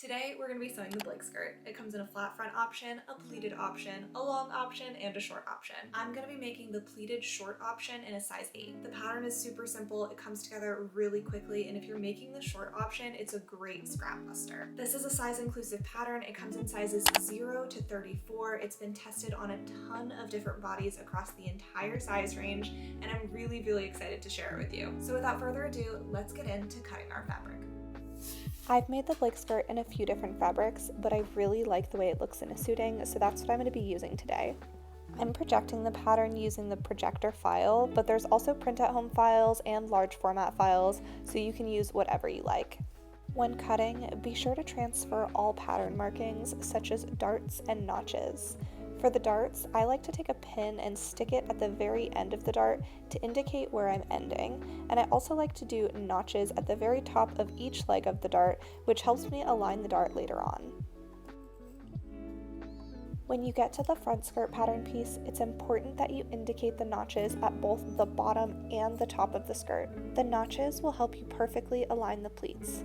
Today we're going to be sewing the Blake skirt. It comes in a flat front option, a pleated option, a long option, and a short option. I'm going to be making the pleated short option in a size 8. The pattern is super simple, it comes together really quickly, and if you're making the short option, it's a great scrap buster. This is a size inclusive pattern. It comes in sizes 0 to 34. It's been tested on a ton of different bodies across the entire size range, and I'm really excited to share it with you. So without further ado, let's get into cutting our fabric. I've made the Blake skirt in a few different fabrics, but I really like the way it looks in a suiting, so that's what I'm going to be using today. I'm projecting the pattern using the projector file, but there's also print at home files and large format files, so you can use whatever you like. When cutting, be sure to transfer all pattern markings, such as darts and notches. For the darts, I like to take a pin and stick it at the very end of the dart to indicate where I'm ending, and I also like to do notches at the very top of each leg of the dart, which helps me align the dart later on. When you get to the front skirt pattern piece, it's important that you indicate the notches at both the bottom and the top of the skirt. The notches will help you perfectly align the pleats.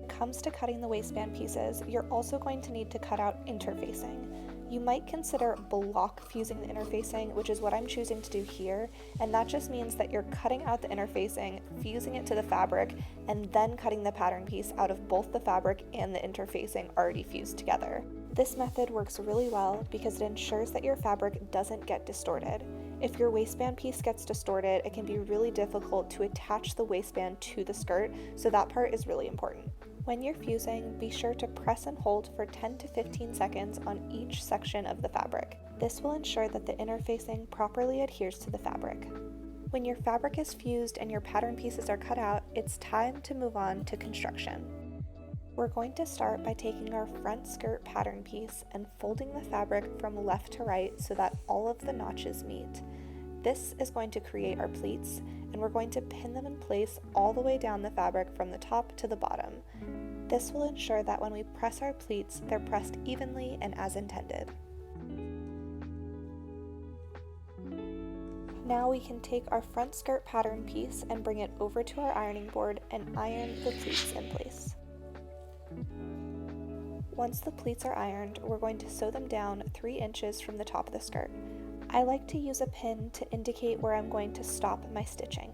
Comes to cutting the waistband pieces, you're also going to need to cut out interfacing. You might consider block fusing the interfacing, which is what I'm choosing to do here, and that just means that you're cutting out the interfacing, fusing it to the fabric, and then cutting the pattern piece out of both the fabric and the interfacing already fused together. This method works really well because it ensures that your fabric doesn't get distorted. If your waistband piece gets distorted, it can be really difficult to attach the waistband to the skirt, so that part is really important. When you're fusing, be sure to press and hold for 10 to 15 seconds on each section of the fabric. This will ensure that the interfacing properly adheres to the fabric. When your fabric is fused and your pattern pieces are cut out, it's time to move on to construction. We're going to start by taking our front skirt pattern piece and folding the fabric from left to right so that all of the notches meet. This is going to create our pleats, and we're going to pin them in place all the way down the fabric from the top to the bottom. This will ensure that when we press our pleats, they're pressed evenly and as intended. Now we can take our front skirt pattern piece and bring it over to our ironing board and iron the pleats in place. Once the pleats are ironed, we're going to sew them down 3 inches from the top of the skirt. I like to use a pin to indicate where I'm going to stop my stitching.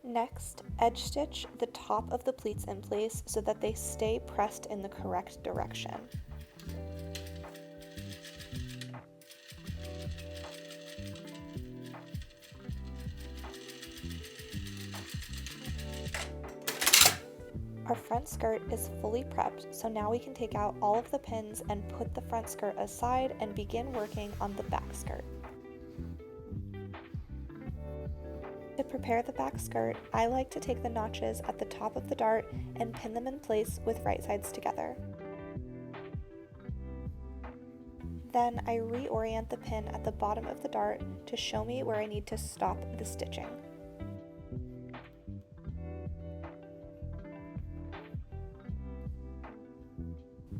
Next, edge stitch the top of the pleats in place so that they stay pressed in the correct direction. Our front skirt is fully prepped, so now we can take out all of the pins and put the front skirt aside and begin working on the back skirt. To prepare the back skirt, I like to take the notches at the top of the dart and pin them in place with right sides together. Then I reorient the pin at the bottom of the dart to show me where I need to stop the stitching.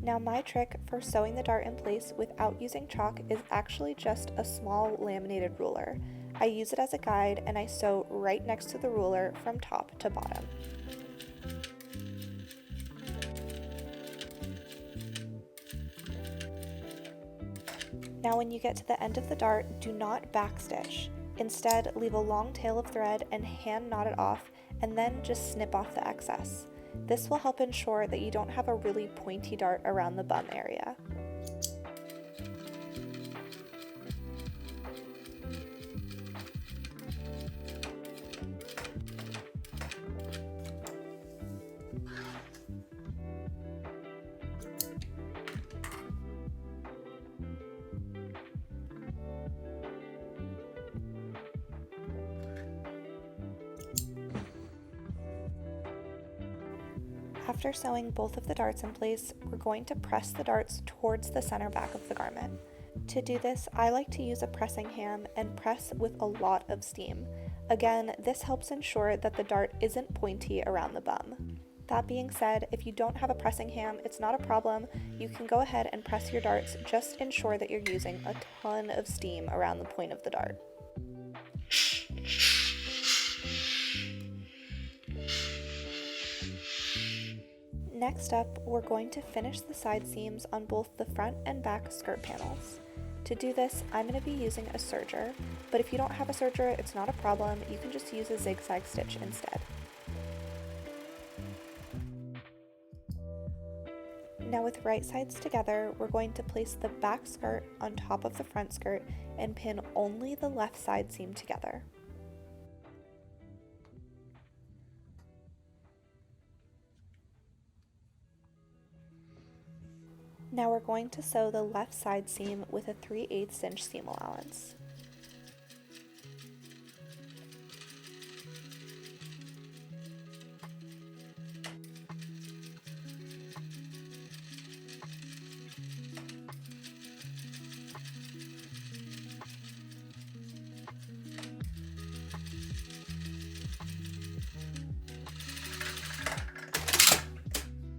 Now my trick for sewing the dart in place without using chalk is actually just a small laminated ruler. I use it as a guide and I sew right next to the ruler from top to bottom. Now when you get to the end of the dart, do not backstitch. Instead, leave a long tail of thread and hand knot it off, and then just snip off the excess. This will help ensure that you don't have a really pointy dart around the bum area. After sewing both of the darts in place, we're going to press the darts towards the center back of the garment. To do this, I like to use a pressing ham and press with a lot of steam. Again, this helps ensure that the dart isn't pointy around the bum. That being said, if you don't have a pressing ham, it's not a problem. You can go ahead and press your darts, just ensure that you're using a ton of steam around the point of the dart. Next up, we're going to finish the side seams on both the front and back skirt panels. To do this, I'm going to be using a serger, but if you don't have a serger, it's not a problem. You can just use a zigzag stitch instead. Now with right sides together, we're going to place the back skirt on top of the front skirt and pin only the left side seam together. Now we're going to sew the left side seam with a 3/8 inch seam allowance.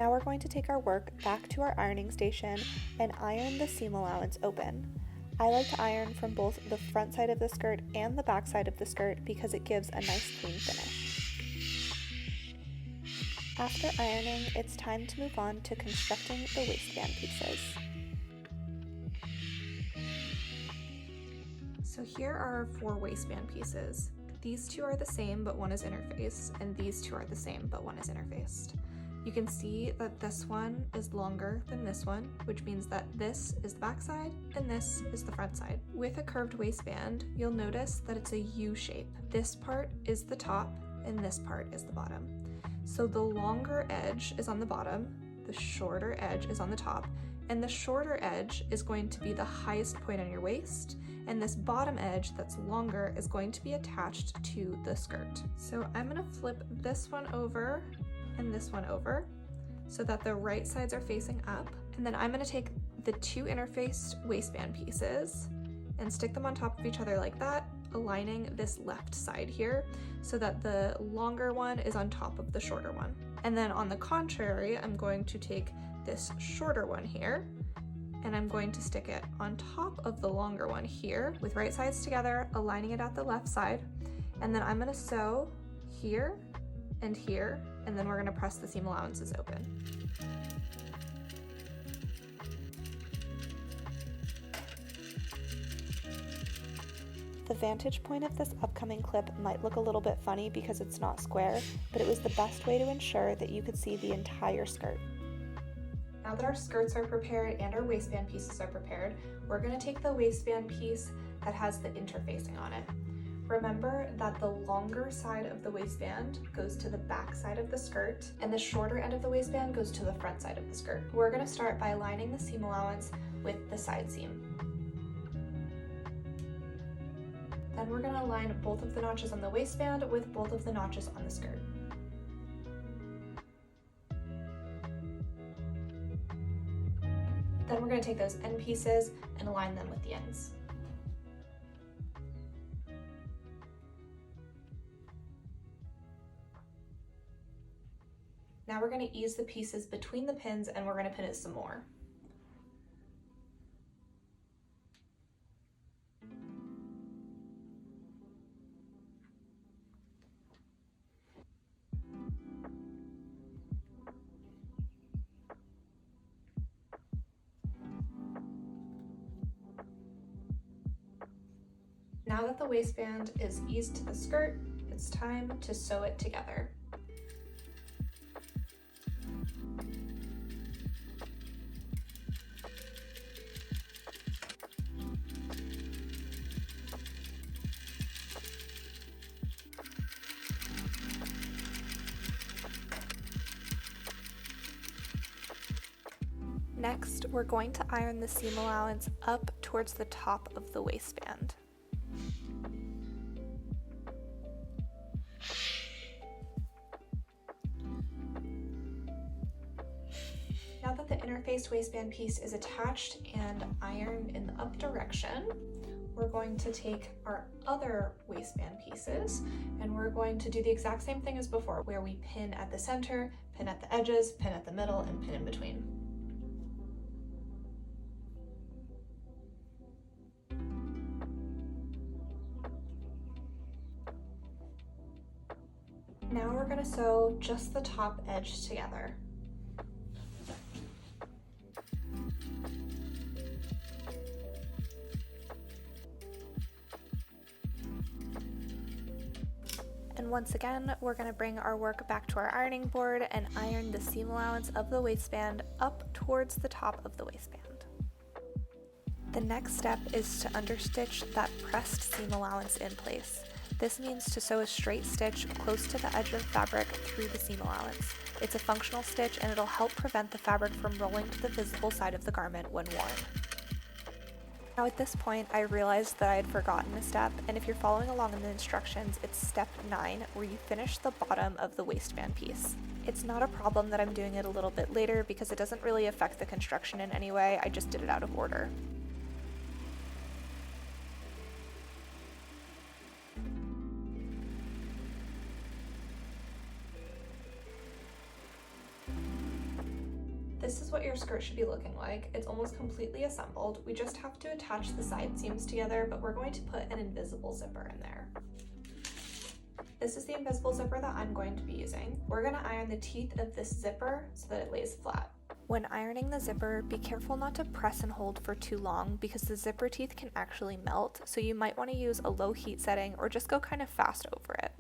Now we're going to take our work back to our ironing station and iron the seam allowance open. I like to iron from both the front side of the skirt and the back side of the skirt because it gives a nice clean finish. After ironing, it's time to move on to constructing the waistband pieces. So here are our 4 waistband pieces. These 2 are the same, but one is interfaced, and these 2 are the same, but one is interfaced. You can see that this one is longer than this one, which means that this is the back side and this is the front side. With a curved waistband, you'll notice that it's a U shape. This part is the top and this part is the bottom. So the longer edge is on the bottom, the shorter edge is on the top, and the shorter edge is going to be the highest point on your waist, and this bottom edge that's longer is going to be attached to the skirt. So I'm gonna flip this one over and this one over so that the right sides are facing up, and then I'm going to take the 2 interfaced waistband pieces and stick them on top of each other like that, aligning this left side here so that the longer one is on top of the shorter one. And then on the contrary, I'm going to take this shorter one here and I'm going to stick it on top of the longer one here with right sides together, aligning it at the left side, and then I'm going to sew here and here, and then we're going to press the seam allowances open. The vantage point of this upcoming clip might look a little bit funny because it's not square, but it was the best way to ensure that you could see the entire skirt. Now that our skirts are prepared and our waistband pieces are prepared, we're going to take the waistband piece that has the interfacing on it. Remember that the longer side of the waistband goes to the back side of the skirt and the shorter end of the waistband goes to the front side of the skirt. We're going to start by aligning the seam allowance with the side seam. Then we're going to align both of the notches on the waistband with both of the notches on the skirt. Then we're going to take those end pieces and align them with the ends. Now we're going to ease the pieces between the pins and we're going to pin it some more. Now that the waistband is eased to the skirt, it's time to sew it together. Next, we're going to iron the seam allowance up towards the top of the waistband. interfaced waistband piece is attached and ironed in the up direction, we're going to take our other waistband pieces and we're going to do the exact same thing as before, where we pin at the center, pin at the edges, pin at the middle, and pin in between. Now we're going to sew just the top edge together. And once again, we're going to bring our work back to our ironing board and iron the seam allowance of the waistband up towards the top of the waistband. The next step is to understitch that pressed seam allowance in place. This means to sew a straight stitch close to the edge of fabric through the seam allowance. It's a functional stitch and it'll help prevent the fabric from rolling to the visible side of the garment when worn. Now at this point, I realized that I had forgotten a step, and if you're following along in the instructions, it's step 9, where you finish the bottom of the waistband piece. It's not a problem that I'm doing it a little bit later because it doesn't really affect the construction in any way, I just did it out of order. This is what your skirt should be looking like. It's almost completely assembled. We just have to attach the side seams together, but we're going to put an invisible zipper in there. This is the invisible zipper that I'm going to be using. We're going to iron the teeth of this zipper so that it lays flat. When ironing the zipper, be careful not to press and hold for too long because the zipper teeth can actually melt, so you might want to use a low heat setting or just go kind of fast over it.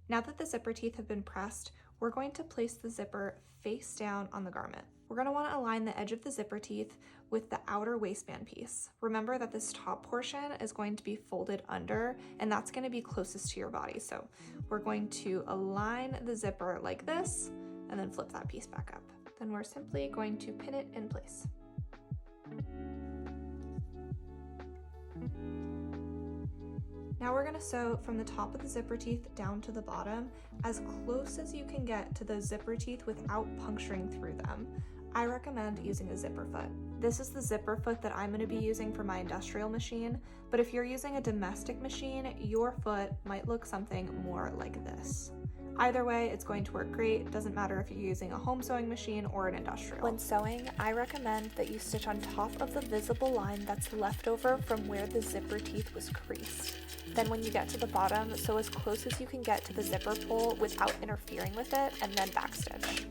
Now that the zipper teeth have been pressed, we're going to place the zipper face down on the garment. We're going to want to align the edge of the zipper teeth with the outer waistband piece. Remember that this top portion is going to be folded under, and that's going to be closest to your body. So we're going to align the zipper like this, and then flip that piece back up. Then we're simply going to pin it in place. Now we're going to sew from the top of the zipper teeth down to the bottom, as close as you can get to the zipper teeth without puncturing through them. I recommend using a zipper foot. This is the zipper foot that I'm going to be using for my industrial machine, but if you're using a domestic machine, your foot might look something more like this. Either way, it's going to work great. It doesn't matter if you're using a home sewing machine or an industrial. When sewing, I recommend that you stitch on top of the visible line that's left over from where the zipper teeth was creased. Then when you get to the bottom, sew as close as you can get to the zipper pull without interfering with it, and then backstitch.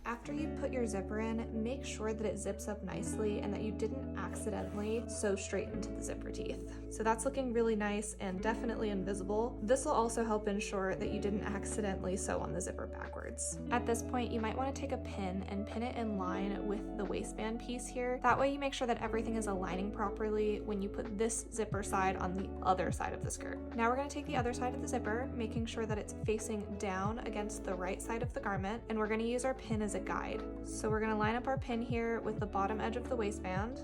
After you put your zipper in, make sure that it zips up nicely and that you didn't accidentally sew straight into the zipper teeth. So that's looking really nice and definitely invisible. This will also help ensure that you didn't accidentally sew on the zipper backwards. At this point, you might want to take a pin and pin it in line with the waistband piece here. That way you make sure that everything is aligning properly when you put this zipper side on the other side of the skirt. Now we're going to take the other side of the zipper, making sure that it's facing down against the right side of the garment, and we're going to use our pin as a guide. So we're going to line up our pin here with the bottom edge of the waistband,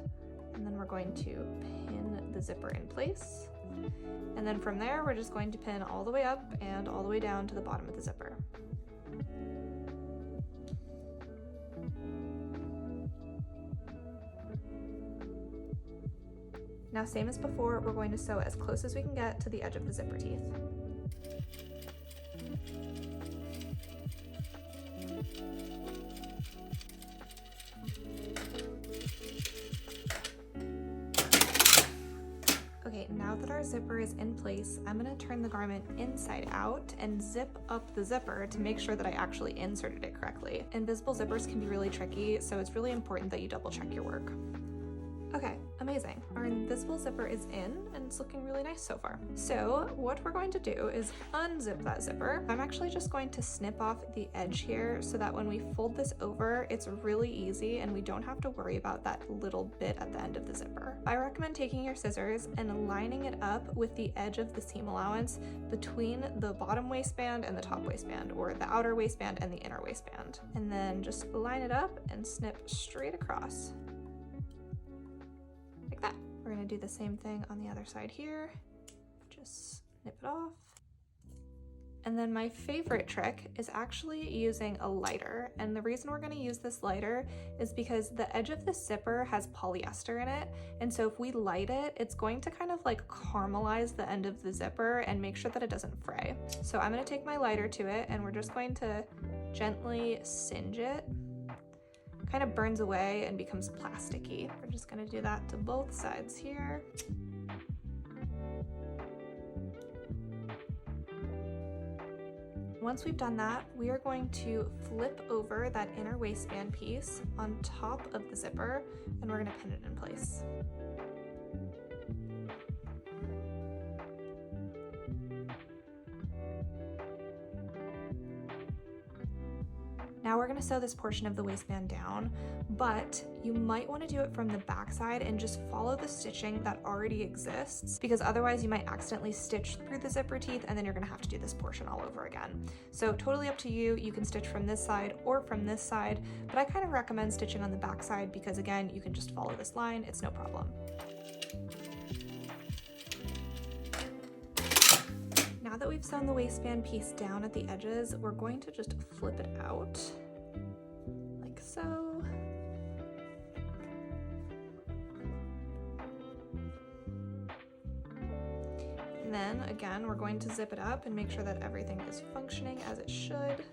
and then we're going to pin the zipper in place. And then from there, we're just going to pin all the way up and all the way down to the bottom of the zipper. Now, same as before, we're going to sew as close as we can get to the edge of the zipper teeth. Okay, now that our zipper is in place, I'm going to turn the garment inside out and zip up the zipper to make sure that I actually inserted it correctly. Invisible zippers can be really tricky, so it's really important that you double check your work. Okay, amazing. Our invisible zipper is in and it's looking really nice so far. So what we're going to do is unzip that zipper. I'm actually just going to snip off the edge here so that when we fold this over, it's really easy and we don't have to worry about that little bit at the end of the zipper. I recommend taking your scissors and lining it up with the edge of the seam allowance between the bottom waistband and the top waistband, or the outer waistband and the inner waistband. And then just line it up and snip straight across. That. We're going to do the same thing on the other side here. Just snip it off. And then my favorite trick is actually using a lighter. And the reason we're going to use this lighter is because the edge of the zipper has polyester in it. And so if we light it, it's going to kind of like caramelize the end of the zipper and make sure that it doesn't fray. So I'm going to take my lighter to it and we're just going to gently singe it. Kind of burns away and becomes plasticky. We're just going to do that to both sides here. Once we've done that, we are going to flip over that inner waistband piece on top of the zipper, and we're going to pin it in place. Now we're going to sew this portion of the waistband down, but you might want to do it from the back side and just follow the stitching that already exists, because otherwise you might accidentally stitch through the zipper teeth and then you're going to have to do this portion all over again. So totally up to you. You can stitch from this side or from this side, but I kind of recommend stitching on the back side because again, you can just follow this line. It's no problem. Now that we've sewn the waistband piece down at the edges, we're going to just flip it out, like so. And then again, we're going to zip it up and make sure that everything is functioning as it should.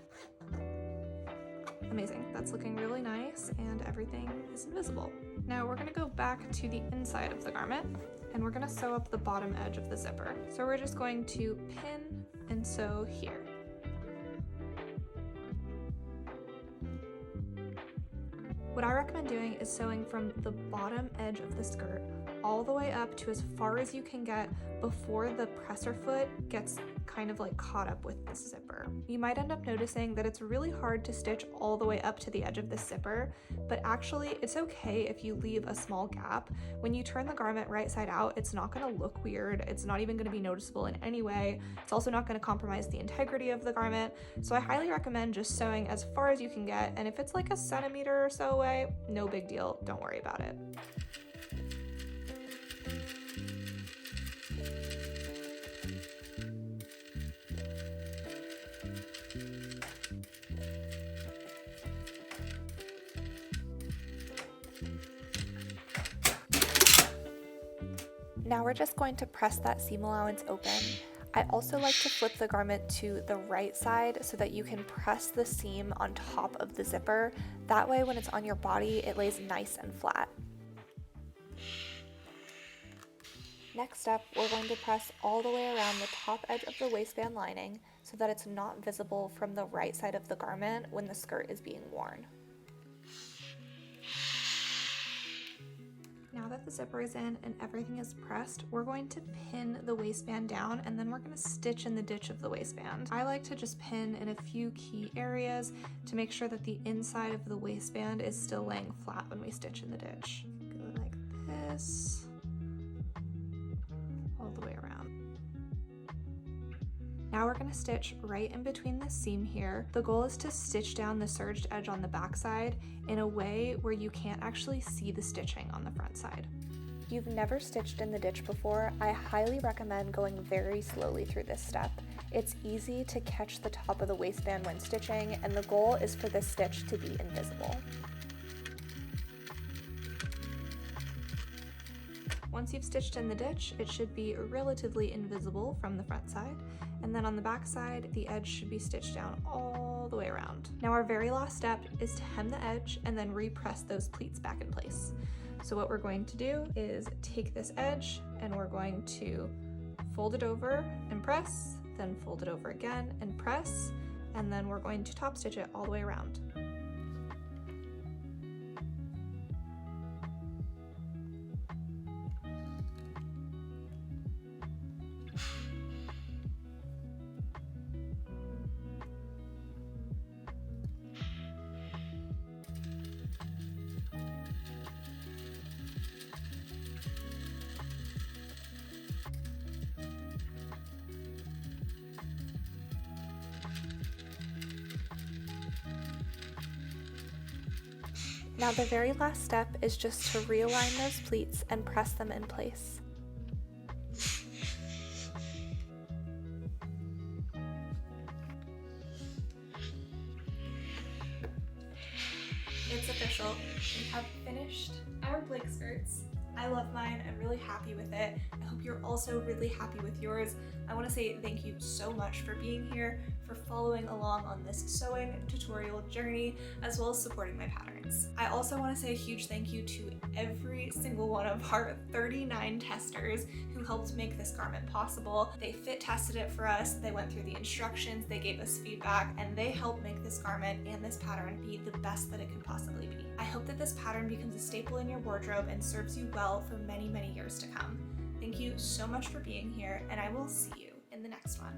Amazing, that's looking really nice and everything is invisible. Now we're gonna go back to the inside of the garment and we're gonna sew up the bottom edge of the zipper. So we're just going to pin and sew here. What I recommend doing is sewing from the bottom edge of the skirt all the way up to as far as you can get before the presser foot gets kind of like caught up with this zipper. You might end up noticing that it's really hard to stitch all the way up to the edge of this zipper, but actually it's okay if you leave a small gap. When you turn the garment right side out, it's not going to look weird. It's not even going to be noticeable in any way. It's also not going to compromise the integrity of the garment. So I highly recommend just sewing as far as you can get, and if it's like a centimeter or so away, no big deal, don't worry about it. Now we're just going to press that seam allowance open. I also like to flip the garment to the right side so that you can press the seam on top of the zipper. That way when it's on your body, it lays nice and flat. Next up, we're going to press all the way around the top edge of the waistband lining so that it's not visible from the right side of the garment when the skirt is being worn. Now that the zipper is in and everything is pressed, we're going to pin the waistband down and then we're going to stitch in the ditch of the waistband. I like to just pin in a few key areas to make sure that the inside of the waistband is still laying flat when we stitch in the ditch. Go like this, all the way around. Now we're going to stitch right in between the seam here. The goal is to stitch down the serged edge on the back side in a way where you can't actually see the stitching on the front side. If you've never stitched in the ditch before, I highly recommend going very slowly through this step. It's easy to catch the top of the waistband when stitching, and the goal is for this stitch to be invisible. Once you've stitched in the ditch, it should be relatively invisible from the front side, and then on the back side, the edge should be stitched down all the way around. Now our very last step is to hem the edge and then repress those pleats back in place. So what we're going to do is take this edge and we're going to fold it over and press, then fold it over again and press, and then we're going to top stitch it all the way around. Now the very last step is just to realign those pleats and press them in place. It's official. We have finished our Blake skirts. I love mine. I'm really happy with it. I hope you're also really happy with yours. I want to say thank you so much for being here, for following along on this sewing tutorial journey, as well as supporting my patterns. I also want to say a huge thank you to every single one of our 39 testers who helped make this garment possible. They fit tested it for us, they went through the instructions, they gave us feedback, and they helped make this garment and this pattern be the best that it could possibly be. I hope that this pattern becomes a staple in your wardrobe and serves you well for many, many years to come. Thank you so much for being here, and I will see you in the next one.